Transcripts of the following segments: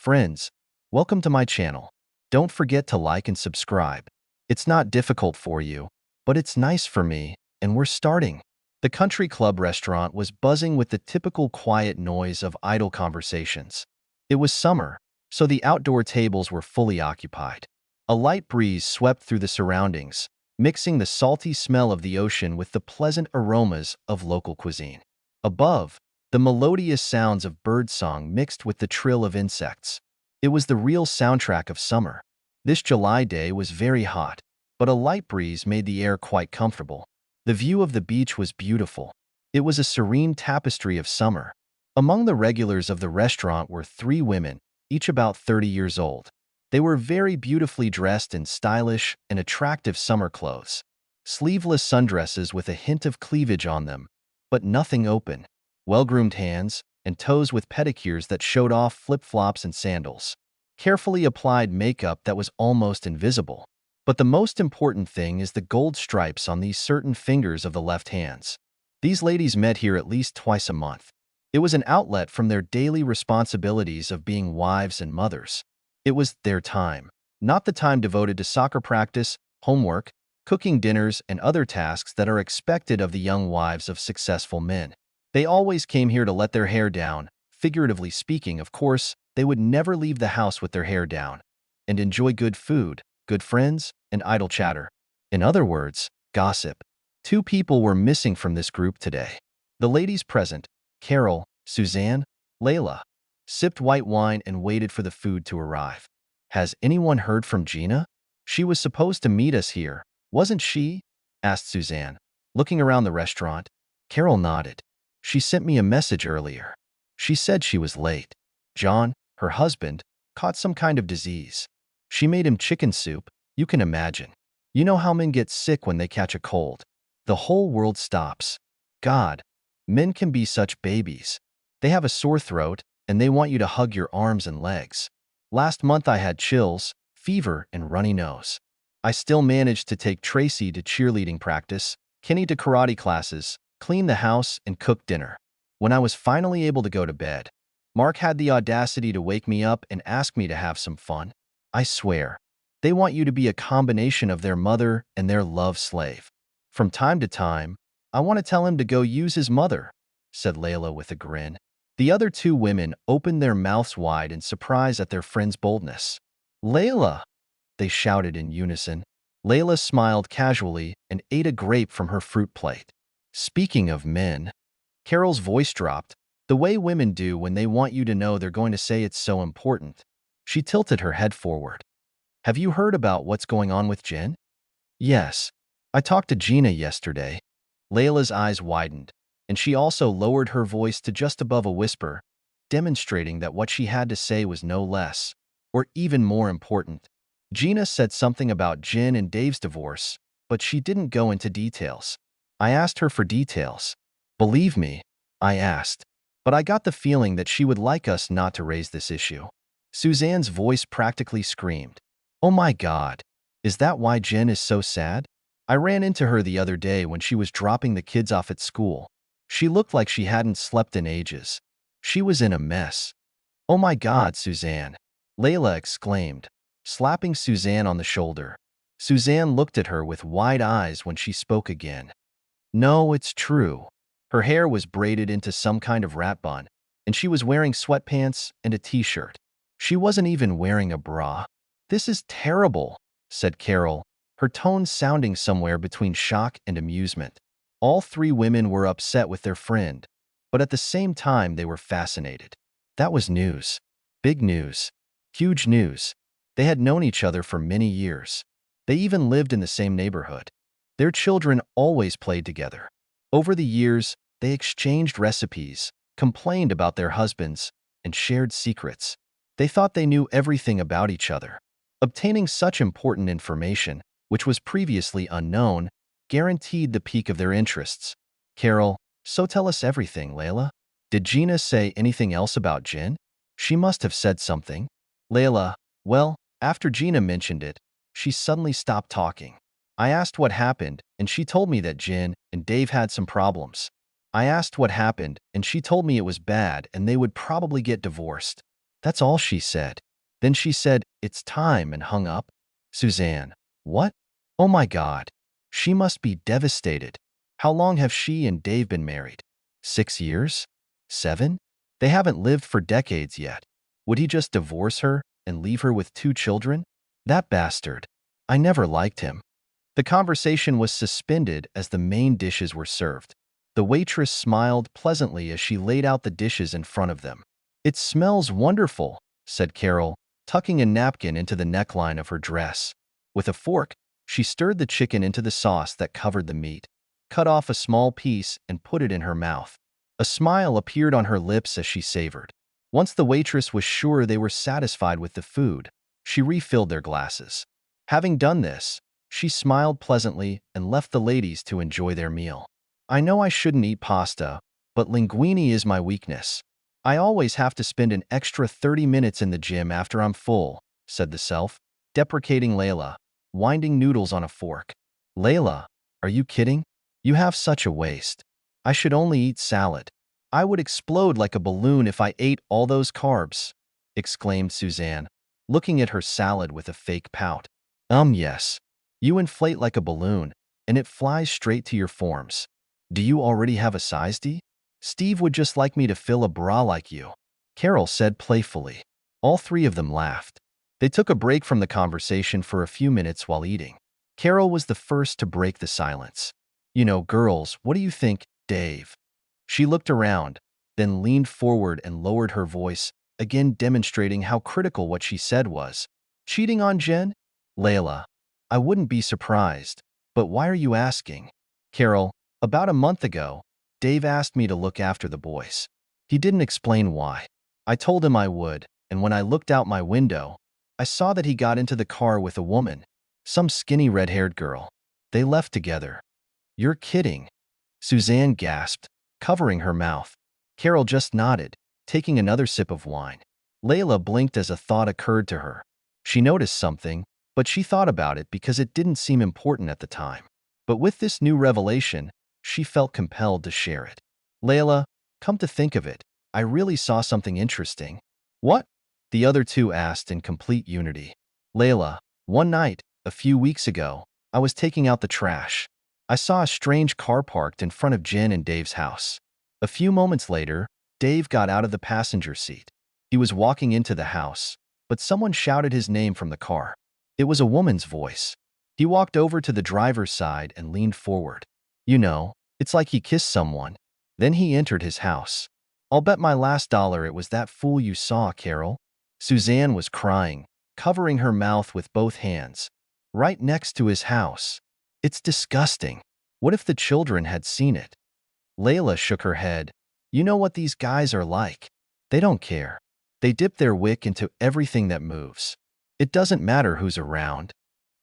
Friends, welcome to my channel. Don't forget to like and subscribe. It's not difficult for you, but it's nice for me, and we're starting. The country club restaurant was buzzing with the typical quiet noise of idle conversations. It was summer, so the outdoor tables were fully occupied. A light breeze swept through the surroundings, mixing the salty smell of the ocean with the pleasant aromas of local cuisine. Above, the melodious sounds of birdsong mixed with the trill of insects. It was the real soundtrack of summer. This July day was very hot, but a light breeze made the air quite comfortable. The view of the beach was beautiful. It was a serene tapestry of summer. Among the regulars of the restaurant were three women, each about 30 years old. They were very beautifully dressed in stylish and attractive summer clothes. Sleeveless sundresses with a hint of cleavage on them, but nothing open. Well-groomed hands, and toes with pedicures that showed off flip-flops and sandals. Carefully applied makeup that was almost invisible. But the most important thing is the gold stripes on these certain fingers of the left hands. These ladies met here at least twice a month. It was an outlet from their daily responsibilities of being wives and mothers. It was their time, not the time devoted to soccer practice, homework, cooking dinners, and other tasks that are expected of the young wives of successful men. They always came here to let their hair down. Figuratively speaking, of course, they would never leave the house with their hair down, and enjoy good food, good friends, and idle chatter. In other words, gossip. Two people were missing from this group today. The ladies present, Carol, Suzanne, Layla, sipped white wine and waited for the food to arrive. Has anyone heard from Gina? She was supposed to meet us here, wasn't she? Asked Suzanne. Looking around the restaurant, Carol nodded. She sent me a message earlier. She said she was late. John, her husband, caught some kind of disease. She made him chicken soup, you can imagine. You know how men get sick when they catch a cold. The whole world stops. God, men can be such babies. They have a sore throat, and they want you to hug your arms and legs. Last month I had chills, fever, and runny nose. I still managed to take Tracy to cheerleading practice, Kenny to karate classes, clean the house, and cook dinner. When I was finally able to go to bed, Mark had the audacity to wake me up and ask me to have some fun. I swear, they want you to be a combination of their mother and their love slave. From time to time, I want to tell him to go use his mother, said Layla with a grin. The other two women opened their mouths wide in surprise at their friend's boldness. Layla, they shouted in unison. Layla smiled casually and ate a grape from her fruit plate. Speaking of men, Carol's voice dropped, the way women do when they want you to know they're going to say it's so important. She tilted her head forward. Have you heard about what's going on with Jen? Yes. I talked to Gina yesterday. Layla's eyes widened, and she also lowered her voice to just above a whisper, demonstrating that what she had to say was no less, or even more important. Gina said something about Jen and Dave's divorce, but she didn't go into details. I asked her for details. Believe me, I asked. But I got the feeling that she would like us not to raise this issue. Suzanne's voice practically screamed. Oh my God, is that why Jen is so sad? I ran into her the other day when she was dropping the kids off at school. She looked like she hadn't slept in ages. She was in a mess. Oh my God, Suzanne, Layla exclaimed, slapping Suzanne on the shoulder. Suzanne looked at her with wide eyes when she spoke again. No, it's true. Her hair was braided into some kind of wrap bun, and she was wearing sweatpants and a t-shirt. She wasn't even wearing a bra. This is terrible, said Carol, her tone sounding somewhere between shock and amusement. All three women were upset with their friend, but at the same time they were fascinated. That was news. Big news. Huge news. They had known each other for many years. They even lived in the same neighborhood. Their children always played together. Over the years, they exchanged recipes, complained about their husbands, and shared secrets. They thought they knew everything about each other. Obtaining such important information, which was previously unknown, guaranteed the peak of their interests. Carol, so tell us everything, Layla. Did Gina say anything else about Jen? She must have said something. Layla, well, after Gina mentioned it, she suddenly stopped talking. I asked what happened, and she told me that Jen and Dave had some problems. I asked what happened, and she told me it was bad and they would probably get divorced. That's all she said. Then she said, "It's time," and hung up. Suzanne, what? Oh my God. She must be devastated. How long have she and Dave been married? 6 years? 7? They haven't lived for decades yet. Would he just divorce her and leave her with 2 children? That bastard. I never liked him. The conversation was suspended as the main dishes were served. The waitress smiled pleasantly as she laid out the dishes in front of them. "It smells wonderful," said Carol, tucking a napkin into the neckline of her dress. With a fork, she stirred the chicken into the sauce that covered the meat, cut off a small piece, and put it in her mouth. A smile appeared on her lips as she savored. Once the waitress was sure they were satisfied with the food, she refilled their glasses. Having done this, she smiled pleasantly and left the ladies to enjoy their meal. "I know I shouldn't eat pasta, but linguine is my weakness. I always have to spend an extra 30 minutes in the gym after I'm full," said the self-deprecating Layla, winding noodles on a fork. "Layla, are you kidding? You have such a waist. I should only eat salad. I would explode like a balloon if I ate all those carbs," exclaimed Suzanne, looking at her salad with a fake pout. Yes. You inflate like a balloon, and it flies straight to your forms. Do you already have a size D? Steve would just like me to fill a bra like you," Carol said playfully. All three of them laughed. They took a break from the conversation for a few minutes while eating. Carol was the first to break the silence. "You know, girls, what do you think, Dave?" She looked around, then leaned forward and lowered her voice, again demonstrating how critical what she said was. "Cheating on Jen?" "Layla, I wouldn't be surprised, but why are you asking?" "Carol, about a month ago, Dave asked me to look after the boys. He didn't explain why. I told him I would, and when I looked out my window, I saw that he got into the car with a woman, some skinny red-haired girl. They left together." "You're kidding," Suzanne gasped, covering her mouth. Carol just nodded, taking another sip of wine. Layla blinked as a thought occurred to her. She noticed something, but she thought about it because it didn't seem important at the time. But with this new revelation, she felt compelled to share it. "Layla, come to think of it, I really saw something interesting." "What?" the other two asked in complete unity. "Layla, one night, a few weeks ago, I was taking out the trash. I saw a strange car parked in front of Jen and Dave's house. A few moments later, Dave got out of the passenger seat. He was walking into the house, but someone shouted his name from the car. It was a woman's voice. He walked over to the driver's side and leaned forward. You know, it's like he kissed someone. Then he entered his house. I'll bet my last dollar it was that fool you saw, Carol." Suzanne was crying, covering her mouth with both hands. "Right next to his house. It's disgusting. What if the children had seen it?" Layla shook her head. "You know what these guys are like. They don't care. They dip their wick into everything that moves. It doesn't matter who's around."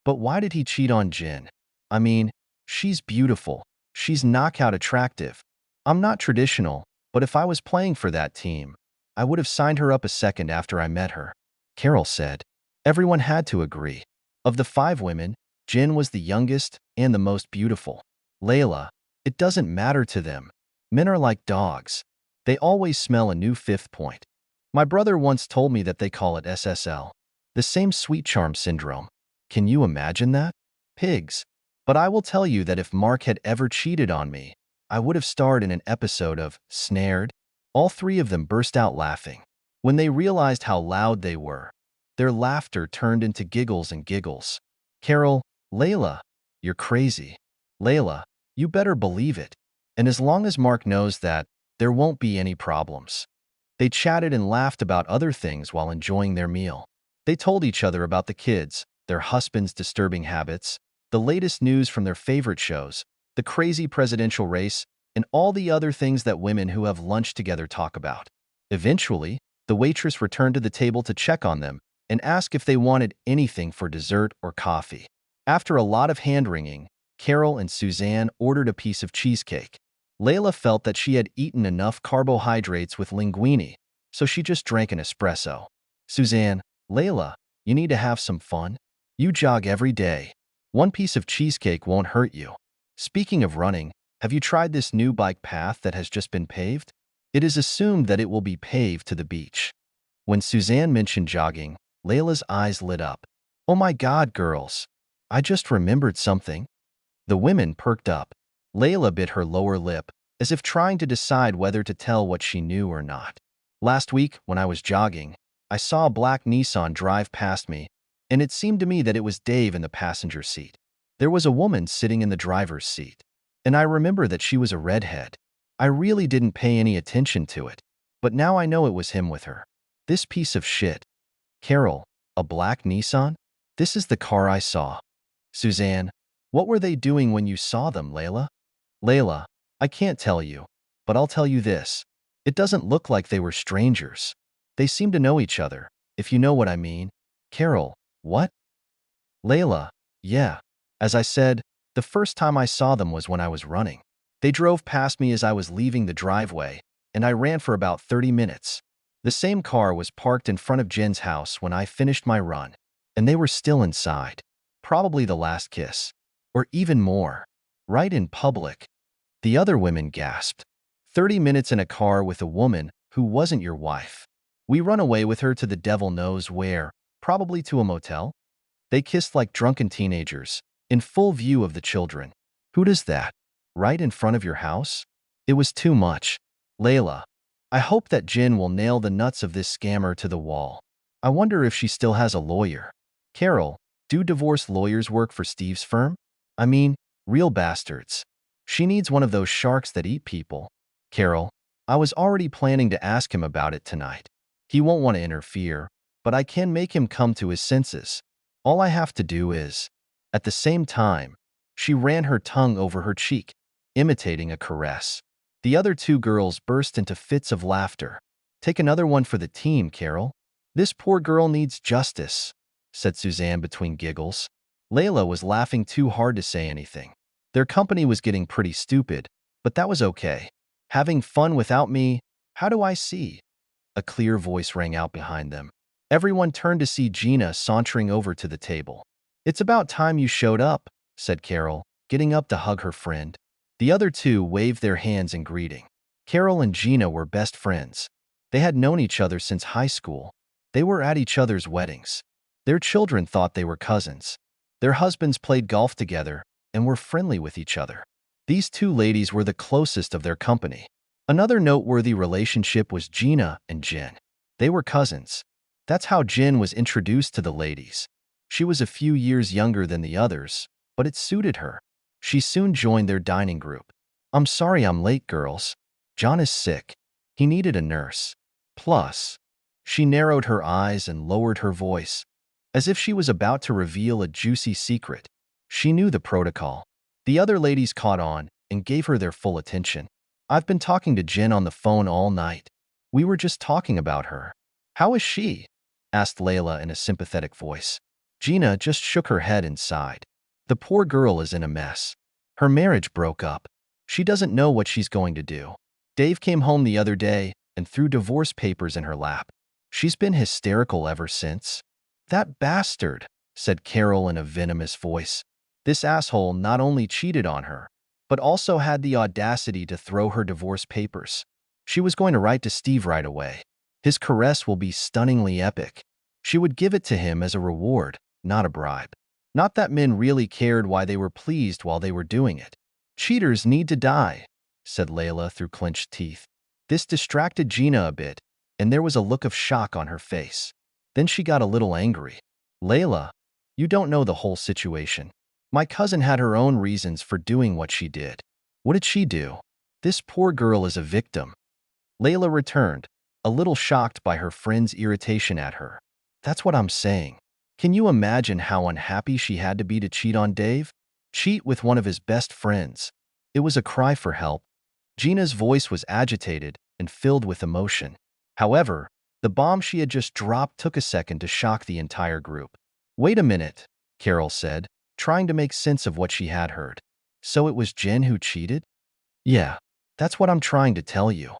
"But why did he cheat on Jen? I mean, she's beautiful. She's knockout attractive. I'm not traditional, but if I was playing for that team, I would have signed her up a second after I met her," Carol said. Everyone had to agree. Of the 5 women, Jen was the youngest and the most beautiful. "Layla, it doesn't matter to them. Men are like dogs. They always smell a new fifth point. My brother once told me that they call it SSL, the same sweet charm syndrome. Can you imagine that? Pigs. But I will tell you that if Mark had ever cheated on me, I would have starred in an episode of Snared." All three of them burst out laughing. When they realized how loud they were, their laughter turned into giggles and giggles. "Carol, Layla, you're crazy. Layla, you better believe it. And as long as Mark knows that, there won't be any problems." They chatted and laughed about other things while enjoying their meal. They told each other about the kids, their husbands' disturbing habits, the latest news from their favorite shows, the crazy presidential race, and all the other things that women who have lunch together talk about. Eventually, the waitress returned to the table to check on them and ask if they wanted anything for dessert or coffee. After a lot of hand-wringing, Carol and Suzanne ordered a piece of cheesecake. Layla felt that she had eaten enough carbohydrates with linguine, so she just drank an espresso. "Suzanne, Layla, you need to have some fun. You jog every day. One piece of cheesecake won't hurt you. Speaking of running, have you tried this new bike path that has just been paved? It is assumed that it will be paved to the beach." When Suzanne mentioned jogging, Layla's eyes lit up. Oh my God, girls. I just remembered something. The women perked up. Layla bit her lower lip, as if trying to decide whether to tell what she knew or not. Last week, when I was jogging, I saw a black Nissan drive past me, and it seemed to me that it was Dave in the passenger seat. There was a woman sitting in the driver's seat, and I remember that she was a redhead. I really didn't pay any attention to it, but now I know it was him with her. This piece of shit. Carol, a black Nissan? This is the car I saw. Suzanne, what were they doing when you saw them, Layla? Layla, I can't tell you, but I'll tell you this. It doesn't look like they were strangers. They seem to know each other, if you know what I mean. Carol, what? Layla, yeah. As I said, the first time I saw them was when I was running. They drove past me as I was leaving the driveway, and I ran for about 30 minutes. The same car was parked in front of Jen's house when I finished my run, and they were still inside. Probably the last kiss. Or even more. Right in public. The other women gasped. 30 minutes in a car with a woman who wasn't your wife. We run away with her to the devil knows where, probably to a motel. They kissed like drunken teenagers, in full view of the children. Who does that? Right in front of your house? It was too much. Layla, I hope that Jen will nail the nuts of this scammer to the wall. I wonder if she still has a lawyer. Carol, do divorce lawyers work for Steve's firm? I mean, real bastards. She needs one of those sharks that eat people. Carol, I was already planning to ask him about it tonight. He won't want to interfere, but I can make him come to his senses. All I have to do is… At the same time, she ran her tongue over her cheek, imitating a caress. The other two girls burst into fits of laughter. Take another one for the team, Carol. This poor girl needs justice, said Suzanne between giggles. Layla was laughing too hard to say anything. Their company was getting pretty stupid, but that was okay. Having fun without me, how do I see? A clear voice rang out behind them. Everyone turned to see Gina sauntering over to the table. It's about time you showed up, said Carol, getting up to hug her friend. The other two waved their hands in greeting. Carol and Gina were best friends. They had known each other since high school. They were at each other's weddings. Their children thought they were cousins. Their husbands played golf together and were friendly with each other. These two ladies were the closest of their company. Another noteworthy relationship was Gina and Jen. They were cousins. That's how Jen was introduced to the ladies. She was a few years younger than the others, but it suited her. She soon joined their dining group. I'm sorry I'm late, girls. John is sick. He needed a nurse. Plus, she narrowed her eyes and lowered her voice, as if she was about to reveal a juicy secret. She knew the protocol. The other ladies caught on and gave her their full attention. I've been talking to Jen on the phone all night. We were just talking about her. How is she? Asked Layla in a sympathetic voice. Gina just shook her head and sighed. The poor girl is in a mess. Her marriage broke up. She doesn't know what she's going to do. Dave came home the other day and threw divorce papers in her lap. She's been hysterical ever since. That bastard, said Carol in a venomous voice. This asshole not only cheated on her, but also had the audacity to throw her divorce papers. She was going to write to Steve right away. His caress will be stunningly epic. She would give it to him as a reward, not a bribe. Not that men really cared why they were pleased while they were doing it. Cheaters need to die, said Layla through clenched teeth. This distracted Gina a bit, and there was a look of shock on her face. Then she got a little angry. Layla, you don't know the whole situation. My cousin had her own reasons for doing what she did. What did she do? This poor girl is a victim. Layla returned, a little shocked by her friend's irritation at her. That's what I'm saying. Can you imagine how unhappy she had to be to cheat on Dave? Cheat with one of his best friends. It was a cry for help. Gina's voice was agitated and filled with emotion. However, the bomb she had just dropped took a second to shock the entire group. Wait a minute, Carol said, trying to make sense of what she had heard. So it was Jen who cheated? Yeah, that's what I'm trying to tell you.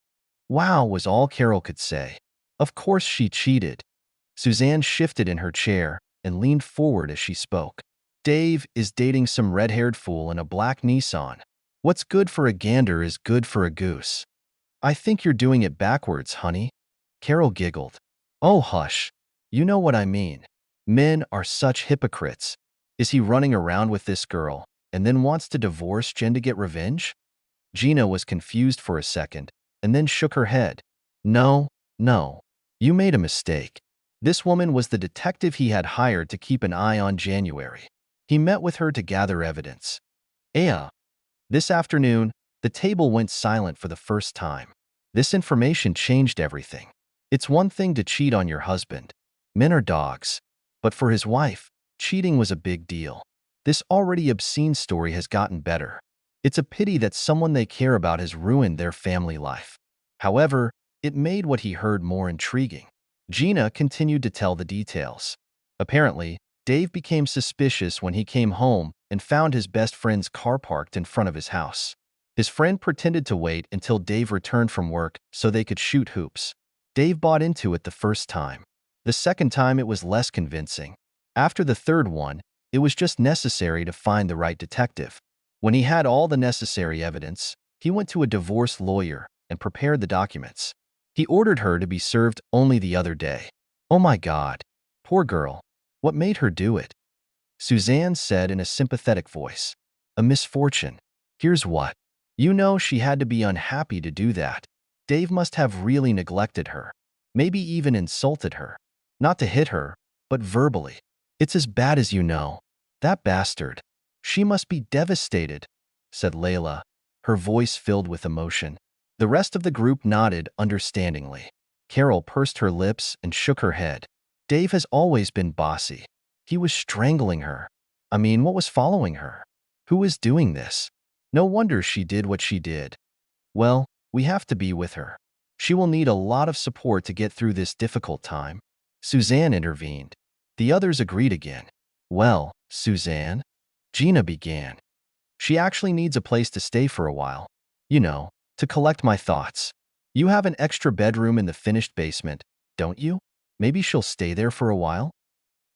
Wow, was all Carol could say. Of course she cheated. Suzanne shifted in her chair and leaned forward as she spoke. Dave is dating some red-haired fool in a black Nissan. What's good for a gander is good for a goose. I think you're doing it backwards, honey. Carol giggled. Oh, hush. You know what I mean. Men are such hypocrites. Is he running around with this girl and then wants to divorce Jen to get revenge? Gina was confused for a second and then shook her head. No, no. You made a mistake. This woman was the detective he had hired to keep an eye on January. He met with her to gather evidence. This afternoon, the table went silent for the first time. This information changed everything. It's one thing to cheat on your husband. Men are dogs. But for his wife, cheating was a big deal. This already obscene story has gotten better. It's a pity that someone they care about has ruined their family life. However, it made what he heard more intriguing. Gina continued to tell the details. Apparently, Dave became suspicious when he came home and found his best friend's car parked in front of his house. His friend pretended to wait until Dave returned from work so they could shoot hoops. Dave bought into it the first time. The second time it was less convincing. After the third one, it was just necessary to find the right detective. When he had all the necessary evidence, he went to a divorce lawyer and prepared the documents. He ordered her to be served only the other day. Oh my God. Poor girl. What made her do it? Suzanne said in a sympathetic voice. A misfortune. Here's what. You know she had to be unhappy to do that. Dave must have really neglected her. Maybe even insulted her. Not to hit her, but verbally. It's as bad as you know. That bastard. She must be devastated, said Layla, her voice filled with emotion. The rest of the group nodded understandingly. Carol pursed her lips and shook her head. Dave has always been bossy. He was strangling her. What was following her? Who was doing this? No wonder she did what she did. Well, we have to be with her. She will need a lot of support to get through this difficult time. Suzanne intervened. The others agreed again. Well, Suzanne, Gina began. She actually needs a place to stay for a while. To collect my thoughts. You have an extra bedroom in the finished basement, don't you? Maybe she'll stay there for a while?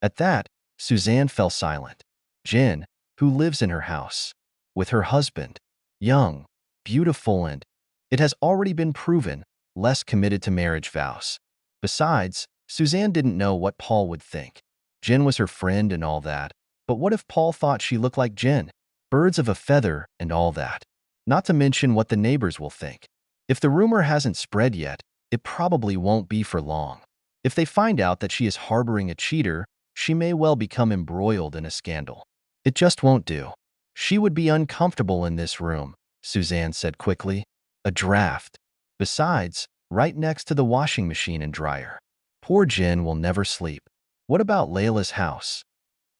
At that, Suzanne fell silent. Jen, who lives in her house, with her husband, young, beautiful and, it has already been proven, less committed to marriage vows. Besides, Suzanne didn't know what Paul would think. Jen was her friend and all that, but what if Paul thought she looked like Jen? Birds of a feather and all that. Not to mention what the neighbors will think. If the rumor hasn't spread yet, it probably won't be for long. If they find out that she is harboring a cheater, she may well become embroiled in a scandal. It just won't do. She would be uncomfortable in this room, Suzanne said quickly. A draft. Besides, right next to the washing machine and dryer. Poor Jen will never sleep. What about Layla's house?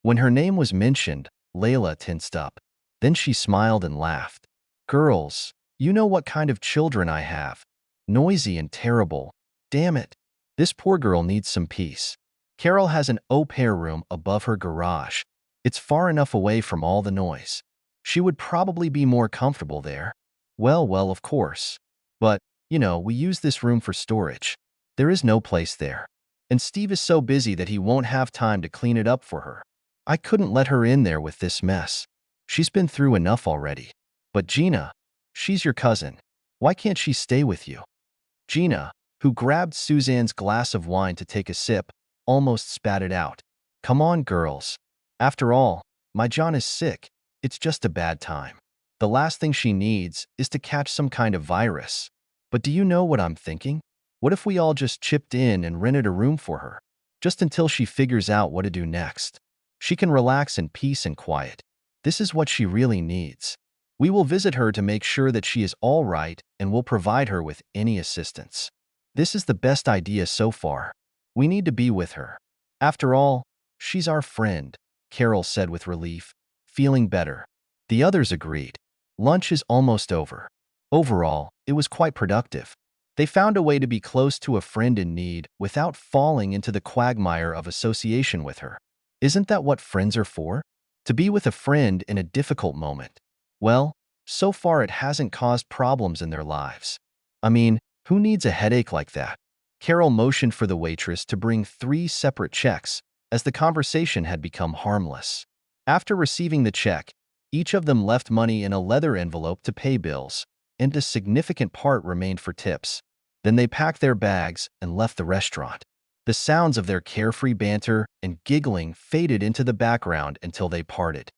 When her name was mentioned, Layla tensed up. Then she smiled and laughed. Girls, you know what kind of children I have. Noisy and terrible. Damn it. This poor girl needs some peace. Carol has an au pair room above her garage. It's far enough away from all the noise. She would probably be more comfortable there. Well, of course. But, we use this room for storage. There is no place there. And Steve is so busy that he won't have time to clean it up for her. I couldn't let her in there with this mess. She's been through enough already. But Gina, she's your cousin. Why can't she stay with you? Gina, who grabbed Suzanne's glass of wine to take a sip, almost spat it out. Come on, girls. After all, my John is sick. It's just a bad time. The last thing she needs is to catch some kind of virus. But do you know what I'm thinking? What if we all just chipped in and rented a room for her? Just until she figures out what to do next. She can relax in peace and quiet. This is what she really needs. We will visit her to make sure that she is all right and will provide her with any assistance. This is the best idea so far. We need to be with her. After all, she's our friend, Carol said with relief, feeling better. The others agreed. Lunch is almost over. Overall, it was quite productive. They found a way to be close to a friend in need without falling into the quagmire of association with her. Isn't that what friends are for? To be with a friend in a difficult moment. Well, so far it hasn't caused problems in their lives. Who needs a headache like that? Carol motioned for the waitress to bring 3 separate checks, as the conversation had become harmless. After receiving the check, each of them left money in a leather envelope to pay bills, and a significant part remained for tips. Then they packed their bags and left the restaurant. The sounds of their carefree banter and giggling faded into the background until they parted.